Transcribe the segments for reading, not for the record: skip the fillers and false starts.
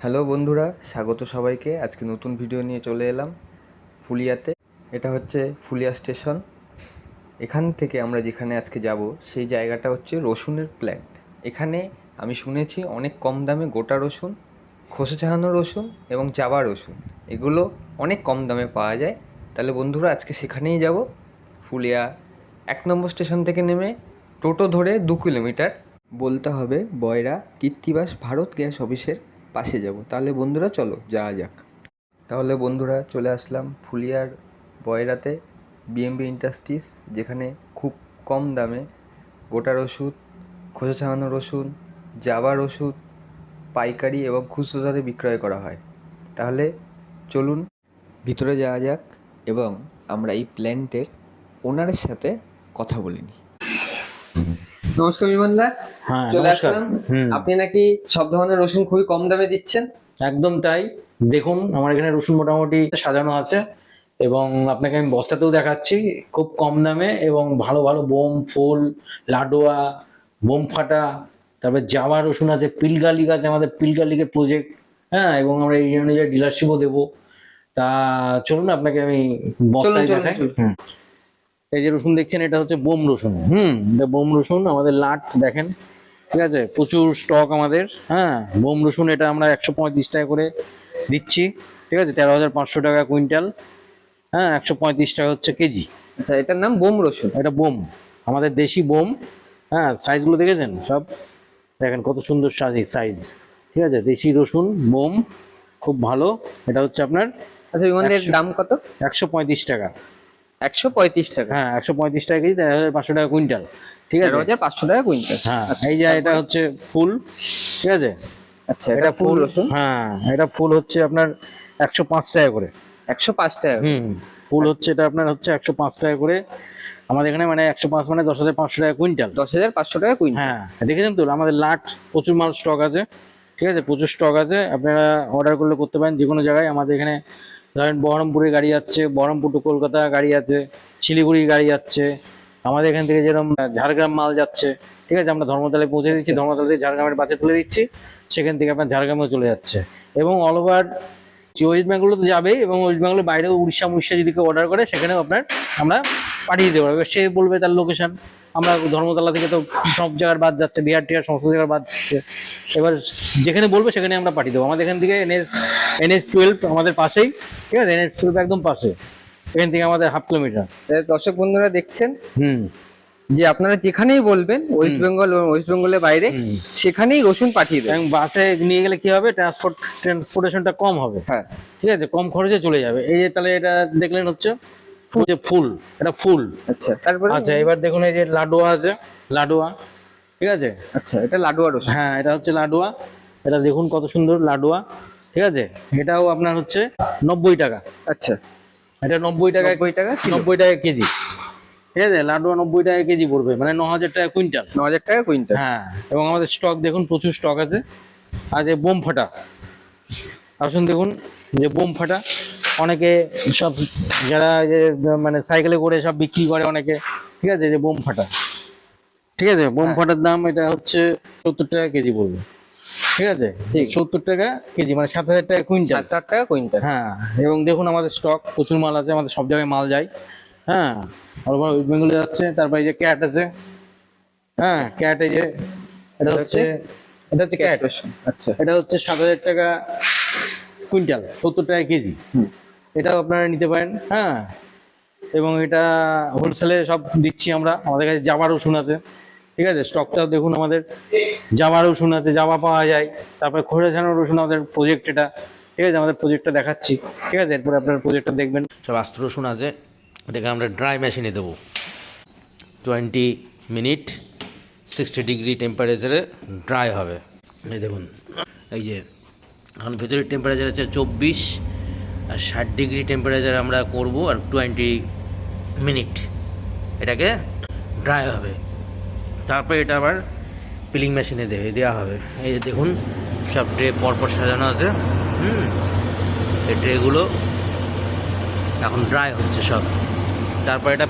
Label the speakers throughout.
Speaker 1: Hello বন্ধুরা, স্বাগত সবাইকে। আজকে নতুন ভিডিও নিয়ে চলে এলাম ফুলিয়াতে। এটা হচ্ছে ফুলিয়া স্টেশন। এখান থেকে আমরা যেখানে আজকে যাব সেই জায়গাটা হচ্ছে রসুনের প্ল্যান্ট। এখানে আমি শুনেছি অনেক কম দামে গোটা রসুন, খোসা ছাড়ানো রসুন এবং চাবা রসুন এগুলো অনেক কম দামে পাওয়া যায়। তাহলে বন্ধুরা আজকে সেখানেই যাব। ফুলিয়া 1 নম্বর স্টেশন থেকে নেমে টোটো ধরে 2 কিলোমিটার বলতে হবে বয়রা কৃত্তিবাস ভারত গ্যাস অফিসের পাশে যাব। তাহলে বন্ধুরা চলো যাওয়া যাক। তাহলে বন্ধুরা চলে আসলাম ফুলিয়ার বয়রাতে বিএমবি ইন্ডাস্ট্রিজ, যেখানে খুব কম দামে গোটা রসুন, খোসা ছাড়ানো রসুন, জাবা রসুন পাইকারি এবং খুচরো দরে বিক্রয় করা হয়। তাহলে চলুন ভিতরে যাওয়া যাক এবং আমরা এই প্ল্যান্টের ওনারের সাথে কথা বলে নিই। নমস্কার বিমানদা।
Speaker 2: হ্যাঁ,
Speaker 1: চলে
Speaker 2: নমস্কার।
Speaker 1: আসলাম। আপনি নাকি সব ধরনের রসুন খুবই কম দামে দিচ্ছেন?
Speaker 2: একদম তাই। দেখুন আমার এখানে রসুন মোটামুটি সাজানো আছে এবং আপনাকে আমি বস্তাতেও দেখাচ্ছি খুব কম দামে এবং ভালো ভালো বোম, ফুল, লাডোয়া, বোম ফাটা, তারপরে জাবা রসুন আছে, পিলগালিক আছে, আমাদের পিলগালিকের প্রজেক্ট। হ্যাঁ, এবং আমরা এই অনুযায়ী ডিলারশিপও দেবো। তা চলুন আপনাকে আমি বস্তায় দেখাই। এই যে রসুন দেখছেন এটা হচ্ছে বোম রসুন। এটা বোম রসুন, আমাদের লাট দেখেন, ঠিক আছে, প্রচুর স্টক আমাদের। হ্যাঁ, বোম রসুন এটা আমরা 135 টাকা করে দিচ্ছি, ঠিক আছে, 13,500 টাকা কুইন্টাল। হ্যাঁ, 135 টাকা হচ্ছে কেজি।
Speaker 1: আচ্ছা, এটার নাম বোম রসুন।
Speaker 2: এটা বোম, আমাদের দেশি বোম। হ্যাঁ, সাইজগুলো দেখেছেন সব, দেখেন কত সুন্দর সাইজ, ঠিক আছে, দেশি রসুন বোম, খুব ভালো। এটা হচ্ছে আপনার,
Speaker 1: আচ্ছা বিমানদের দাম কত?
Speaker 2: 135 টাকা।
Speaker 1: 135 টাকা?
Speaker 2: হ্যাঁ, 135 টাকা কেজি, 13,500 টাকা কুইন্টাল, ঠিক আছে,
Speaker 1: 13,500 টাকা কুইন্টাল।
Speaker 2: হ্যাঁ। এই যে এটা হচ্ছে ফুল, ঠিক আছে।
Speaker 1: আচ্ছা, এটা ফুল রসুন।
Speaker 2: হ্যাঁ, এটা ফুল হচ্ছে আপনার 105 টাকা করে।
Speaker 1: 105 টাকা?
Speaker 2: ফুল হচ্ছে এটা আপনার হচ্ছে 105 টাকা করে আমাদের এখানে, মানে 105 মানে 10,500 টাকা কুইন্টাল।
Speaker 1: 10,500 টাকা কুইন্টাল।
Speaker 2: হ্যাঁ, দেখেছেন তো আমাদের লাট প্রচুর মাল স্টক আছে, ঠিক আছে, প্রচুর স্টক আছে। আপনারা অর্ডার করলে করতে পারেন যে কোনো জায়গায়। আমাদের এখানে ধরেন বহরমপুরে গাড়ি যাচ্ছে, বহরমপুর টু কলকাতা গাড়ি আছে, শিলিগুড়ি গাড়ি যাচ্ছে, আমাদের এখান থেকে যেরকম ঝাড়গ্রাম মাল যাচ্ছে, ঠিক আছে, আমরা ধর্মতলায় পৌঁছে দিচ্ছি, ধর্মতলা থেকে ঝাড়গ্রামের বাসে তুলে দিচ্ছি, সেখান থেকে আপনার ঝাড়গ্রামেও চলে যাচ্ছে। এবং অল ওভার ওয়েস্ট বেঙ্গলে তো যাবেই, এবং ওয়েস্ট বেঙ্গলের বাইরেও উড়িষ্যা যদি কেউ অর্ডার করে সেখানেও আপনার আমরা পাঠিয়ে দেবো। এবার সে বলবে তার লোকেশন। আমরা ধর্মতলা থেকে তো সব জায়গার বাদ যাচ্ছে, বিহার টিহার সমস্ত জায়গার বাদ যাচ্ছে, এবার যেখানে বলবে সেখানে আমরা পাঠিয়ে দেবো। আমাদের এখান থেকে NH12 আমাদের পাশেই, ঠিক আছে, NH12 একদম পাশে, এখান থেকে আমাদের 0.5 কিলোমিটার।
Speaker 1: দর্শক বন্ধুরা দেখছেন যে আপনারা যেখানেই বলবেন ওয়েস্ট বেঙ্গলের বাইরে সেখানেই রসুন পাঠিয়ে দেবেন।
Speaker 2: এবং বাসে নিয়ে গেলে কি হবে, ট্রান্সপোর্টেশনটা কম হবে।
Speaker 1: হ্যাঁ,
Speaker 2: ঠিক আছে, কম খরচে চলে যাবে। এই যে তাহলে এটা দেখলেন হচ্ছে ফুল, এটা ফুল।
Speaker 1: আচ্ছা, তারপরে
Speaker 2: আচ্ছা, এবার দেখুন এই যে লাডুয়া আছে, লাডুয়া, ঠিক আছে।
Speaker 1: আচ্ছা, এটা লাডুয়া রসুন।
Speaker 2: হ্যাঁ, এটা হচ্ছে লাডুয়া। এটা দেখুন কত সুন্দর লাডুয়া, ঠিক আছে। এটাও আপনার হচ্ছে 90 টাকা।
Speaker 1: আচ্ছা,
Speaker 2: এটা 90 টাকা, 90 টাকা কেজি, ঠিক আছে। লাডুয়া 90 টাকা কেজি পড়বে, মানে 9,000 টাকা কুইন্টাল।
Speaker 1: 9,000 টাকা কুইন্টাল।
Speaker 2: হ্যাঁ, এবং আমাদের স্টক দেখুন প্রচুর স্টক আছে। আর যে বোম ফাটা, আসুন দেখুন যে বোম ফাটা, অনেকে সব যারা যে মানে সাইকেলে করে সব বিক্রি করে অনেকে, ঠিক আছে, যে বোম ফাটা, ঠিক আছে। বোম ফাটার দাম এটা হচ্ছে 70 টাকা কেজি পড়বে, ঠিক আছে, 70 টাকা কেজি, মানে 7,000 টাকা কুইন্টাল।
Speaker 1: 7,000 টাকা কুইন্টাল।
Speaker 2: হ্যাঁ, এবং দেখুন আমাদের স্টক প্রচুর মাল আছে, আমাদের সব জায়গায় মাল যায়। হ্যাঁ, ওয়েস্ট বেঙ্গলে যাচ্ছে। তারপরে এই যে ক্যাট আছে, হ্যাঁ, ক্যাট, এই যে এটা হচ্ছে ক্যাট।
Speaker 1: আচ্ছা,
Speaker 2: এটা হচ্ছে 7,000 টাকা কুইন্টাল, 70 টাকা কেজি। এটাও আপনারা নিতে পারেন। হ্যাঁ, এবং এটা হোলসেলে সব দিচ্ছি আমরা। আমাদের কাছে জাবা রসুন আছে, ঠিক আছে, স্টকটাও দেখুন আমাদের। জাবা রসুন আছে, জাবা পাওয়া যায়। তারপরে খোসা ছাড়ানো রসুন আমাদের প্রজেক্ট, এটা, ঠিক আছে, আমাদের প্রজেক্টটা দেখাচ্ছি, ঠিক আছে। এরপরে আপনার প্রজেক্টটা দেখবেন। সব আস্ত রসুন আছে, এটাকে আমরা ড্রাই মেশিনে দেবো। 20 মিনিট 60 ডিগ্রি টেম্পারেচারে ড্রাই হবে। এই দেখুন, এই যে এখন ভেতরের টেম্পারেচার আছে 24 আর 60 ডিগ্রি টেম্পারেচার আমরা করব, আর 20 মিনিট এটাকে ড্রাই হবে। তারপরে এটা আবার পিলিং মেশিনে দেওয়া হবে। এই যে দেখুন সব ট্রে পরপর সাজানো আছে। এই ট্রেগুলো এখন ড্রাই হচ্ছে সব। তারপর এটা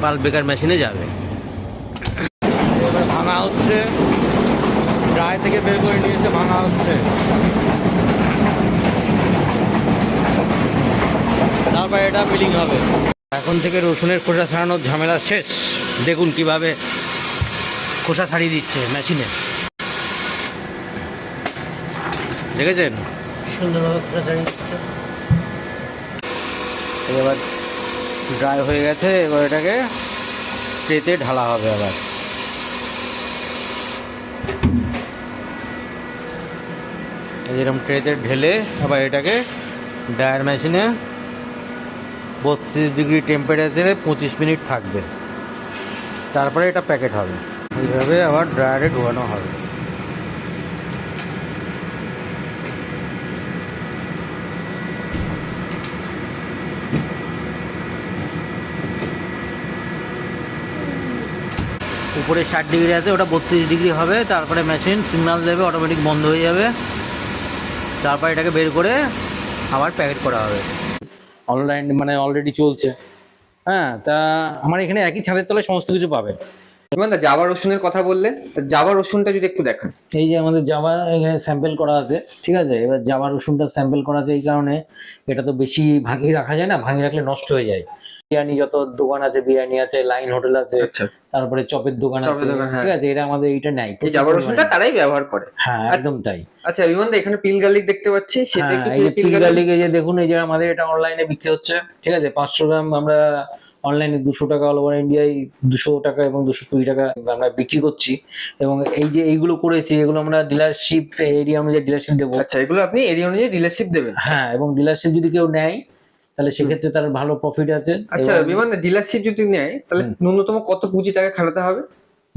Speaker 2: পাল্প বেকার মেশিনে যাবে। এবার ভাঙা হচ্ছে, ড্রাই থেকে বের করে নিয়েছে, ভাঙা হচ্ছে। তারপরে এটা মিলিং হবে। এখন থেকে রসুনের খোসা ছাড়ানোর ঝামেলা শেষ। দেখুন কিভাবে খোসা ছাড়িয়ে দিচ্ছে মেশিনে, দেখেছেন সুন্দরভাবে খোসা ছাড়িয়ে দিচ্ছে। এবার ড্রাই হয়ে গেছে, এবার এটাকে ট্রেতে ঢালা হবে। আবার এরকম ট্রেতে ঢেলে আবার এটাকে ড্রায়ার মেশিনে 32 ডিগ্রি টেম্পারেচারে 25 মিনিট থাকবে, তারপরে এটা প্যাকেট হবে। এইভাবে আবার ড্রায়ারে ঢোকানো হবে। উপরে 60 ডিগ্রি আছে, ওটা 32 ডিগ্রি হবে। তারপরে মেশিন সিগন্যাল দেবে, অটোমেটিক বন্ধ হয়ে যাবে। তারপর এটাকে বের করে আবার প্যাকেট করা হবে। অনলাইন মানে অলরেডি চলছে। হ্যাঁ, তা আমার এখানে একই ছাদের তলায় সমস্ত কিছু পাবে।
Speaker 1: বিমান দা, জাবা রসুনের কথা বললেন, তা জাবা রসুনটা যদি একটু দেখান।
Speaker 2: এই যে আমাদের জাবা এখানে স্যাম্পল করা আছে, ঠিক আছে। এবার জাবা রসুনটা স্যাম্পল করা আছে এই কারণে, এটা তো বেশি ভাঙিয়ে রাখা যায় না, ভাঙিয়ে রাখলে নষ্ট হয়ে যায়। বিরিয়ানি যত দোকান আছে, বিরিয়ানি আছে, লাইন হোটেল আছে,
Speaker 1: আচ্ছা,
Speaker 2: তারপরে চপের দোকান আছে,
Speaker 1: হ্যাঁ।
Speaker 2: ঠিক আছে। এটা আমাদের এইটা নাই,
Speaker 1: এই জাবা রসুনটা তারাই ব্যবহার করে।
Speaker 2: হ্যাঁ, একদম তাই।
Speaker 1: আচ্ছা বিমান দা, এখানে পিল গার্লিক দেখতে পাচ্ছি, সেটা
Speaker 2: হ্যাঁ,
Speaker 1: একটু
Speaker 2: এই যে
Speaker 1: পিল
Speaker 2: পিল
Speaker 1: গার্লিক।
Speaker 2: গার্লিক, এই যে দেখুন, এই যে আমাদের এটা অনলাইনে বিক্রি হচ্ছে, ঠিক আছে। 500 গ্রাম আমরা অনলাইনে 200 টাকা, অল ওভার ইন্ডিয়ায় 200 টাকা এবং 220 টাকা আমরা বিক্রি করছি। এবং এই যে এইগুলো করেছি, এগুলো আমরা ডিলারশিপ এরিয়া অনুযায়ী ডিলারশিপ দেবো।
Speaker 1: আচ্ছা, এগুলো আপনি এরিয়া অনুযায়ী ডিলারশিপ দেবেন।
Speaker 2: হ্যাঁ, এবং ডিলারশিপ যদি কেউ নেয় তাহলে সেক্ষেত্রে তার ভালো প্রফিট আছে।
Speaker 1: আচ্ছা
Speaker 2: এবং
Speaker 1: বিমান দা, ডিলারশিপ যদি নেয় তাহলে ন্যূনতম কত পুঁজি টাকা খাটাতে হবে?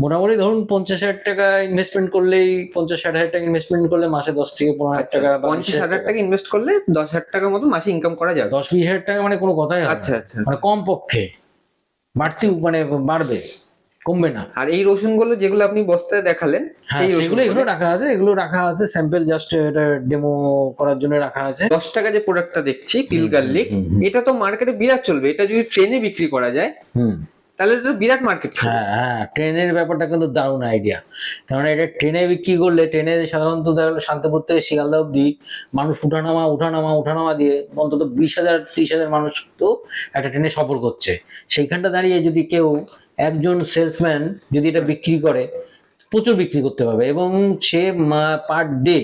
Speaker 2: মোটামুটি ধরুন 50,000 টাকা ইনভেস্টমেন্ট করলেই, 50-60,000 টাকা ইনভেস্টমেন্ট করলে মাসে 10 থেকে 15,000 টাকা,
Speaker 1: 50,000 টাকা ইনভেস্ট করলে 10,000 টাকার মতো মাসে ইনকাম করা যাবে।
Speaker 2: 10-20,000 টাকা মানে কোনো কথাই হবে না।
Speaker 1: আচ্ছা আচ্ছা।
Speaker 2: মানে কম পক্ষে বাড়তি, মানে বাড়বে, কমবে না।
Speaker 1: আর এই রসুনগুলো যেগুলো আপনি বস্তায় দেখালেন,
Speaker 2: হ্যাঁ,
Speaker 1: সেই
Speaker 2: সেগুলো
Speaker 1: রসুন
Speaker 2: এগুলো রাখা আছে, এগুলো রাখা আছে স্যাম্পল, জাস্ট এটা ডেমো করার জন্য রাখা আছে।
Speaker 1: 10 টাকা যে প্রোডাক্টটা দেখছি পিল গার্লিক,
Speaker 2: হুম, হুম।
Speaker 1: এটা তো মার্কেটে বিরাট চলবে। এটা যদি ট্রেনে বিক্রি করা যায় তাহলে এটা বিরাট মার্কেট।
Speaker 2: হ্যাঁ হ্যাঁ, ট্রেনের ব্যাপারটা কিন্তু দারুণ আইডিয়া। কারণ এটা ট্রেনে বিক্রি করলে, ট্রেনে সাধারণত দেখা গেলো শান্তিপুর থেকে শিয়ালদা অব্দি মানুষ উঠানামা দিয়ে অন্তত 20,000-30,000 মানুষ তো একটা ট্রেনে সফর করছে। সেইখানটা দাঁড়িয়ে যদি কেউ একজন সেলসম্যান যদি এটা বিক্রি করে, প্রচুর বিক্রি করতে পারবে। এবং সে পার ডে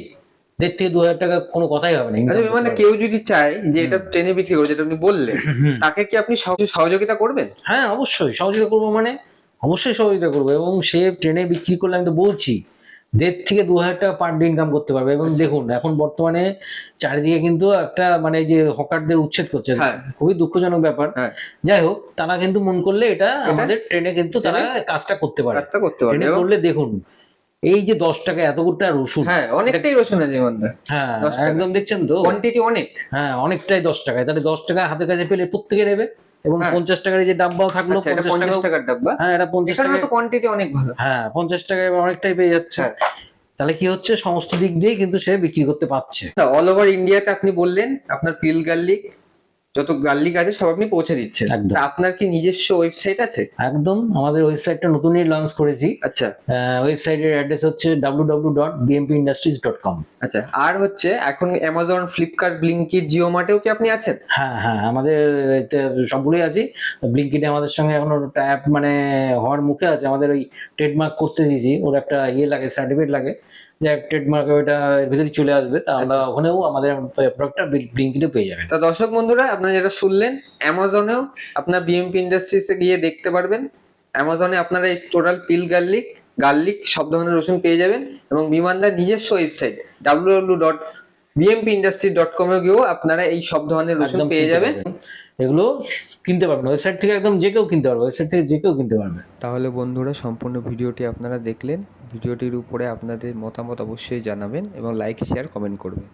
Speaker 2: 1,500 থেকে 2,000 টাকা কোনো কথাই হবে না।
Speaker 1: আচ্ছা মানে কেউ যদি চায় যে এটা ট্রেনে বিক্রি করে, যেটা আপনি বললেন, তাকে কি আপনি সহযোগিতা করবেন?
Speaker 2: হ্যাঁ, অবশ্যই সহযোগিতা করবো, মানে অবশ্যই সহযোগিতা করবো। এবং সে ট্রেনে বিক্রি করলে, আমি তো বলছি, 1,500 থেকে 2,000 টাকা পার ডে ইনকাম করতে পারবে। এবং দেখুন এখন বর্তমানে চারিদিকে কিন্তু একটা মানে যে হকারদের উচ্ছেদ করছে, খুবই দুঃখজনক ব্যাপার। যাই হোক, তারা কিন্তু মন করলে এটা আমাদের ট্রেনে কিন্তু তারা কাজটা করতে পারে। ট্রেনে করলে দেখুন, এই যে 10 টাকা এতটা রসুন,
Speaker 1: হ্যাঁ অনেকটাই রসুন আছে।
Speaker 2: হ্যাঁ একদম, দেখছেন তো
Speaker 1: কোয়ান্টিটি অনেক।
Speaker 2: হ্যাঁ, অনেকটাই 10 টাকায়। তাহলে 10 টাকা হাতের কাছে পেলে প্রত্যেকে নেবে। এবং 50 টাকার যে ডাব্বাও থাকলো,
Speaker 1: 50 টাকার ডাব্বা,
Speaker 2: হ্যাঁ এটা 50 টাকা,
Speaker 1: কোয়ান্টিটি অনেক ভালো।
Speaker 2: হ্যাঁ 50 টাকায় অনেকটাই পেয়ে যাচ্ছে। তাহলে কি হচ্ছে, সমস্ত দিক দিয়ে কিন্তু সে বিক্রি করতে পারছে।
Speaker 1: অল ওভার ইন্ডিয়াতে আপনি বললেন আপনার পিল গার্লিক, যত গার্লিক আছে সব আপনি পৌঁছে দিচ্ছেন। তা আপনার কি নিজস্ব ওয়েবসাইট আছে?
Speaker 2: একদম, আমাদের ওয়েবসাইটটা নতুনই লঞ্চ করেছি।
Speaker 1: আচ্ছা,
Speaker 2: ওয়েবসাইটের অ্যাড্রেস হচ্ছে www.bmpindustries.com।
Speaker 1: আচ্ছা, আর হচ্ছে এখন অ্যামাজন, ফ্লিপকার্ট, ব্লিঙ্কিট, জিও মার্টেও কি আপনি আছেন?
Speaker 2: হ্যাঁ হ্যাঁ, আমাদের সবগুলোই আছি। ব্লিঙ্কিটে আমাদের সঙ্গে এখনো ট্যাপ মানে হওয়ার মুখে আছে। আমাদের ওই ট্রেডমার্ক করতে দিয়েছি, ওর একটা লাগে, সার্টিফিকেট লাগে, যে ট্রেডমার্ক ওইটা ভিতরে চলে আসবে। তা আমরা ওখানেও আমাদের প্রোডাক্টটা ব্লিঙ্কিটে পেয়ে যাবেন।
Speaker 1: তা দর্শক বন্ধুরা, আপনারা যেটা শুনলেন, অ্যামাজনেও আপনার বিএমপি ইন্ডাস্ট্রিজে গিয়ে দেখতে পারবেন। অ্যামাজনে আপনারা এই টোটাল পিল গার্লিক সব ধরনের রসুন পেয়ে যাবেন। এবং বিমানদার নিজস্ব ওয়েবসাইট www.bmpindustries.com এ গিয়েও আপনারা এই সব ধরনের রসুন পেয়ে যাবেন।
Speaker 2: এগুলো কিনতে পারবেন ওয়েবসাইট থেকে, একদম যে কেউ কিনতে পারবে, ওয়েবসাইট থেকে যে কেউ কিনতে পারবে।
Speaker 1: তাহলে বন্ধুরা, সম্পূর্ণ ভিডিওটি আপনারা দেখলেন। ভিডিওটির উপরে আপনাদের মতামত অবশ্যই জানাবেন এবং লাইক, শেয়ার, কমেন্ট করবেন।